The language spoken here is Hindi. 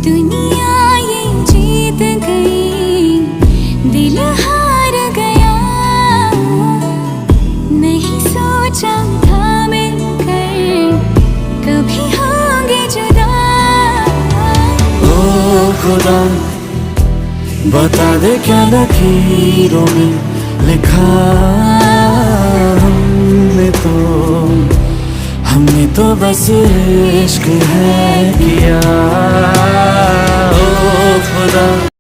दुनिया ये जीत गई, दिल हार गया। नहीं सोचा था मिलकर कभी होंगे जुदा। ओ खुदा बता दे क्या लकीरों में लिखा हमने तो बस इश्क है किया। ओ खुदा।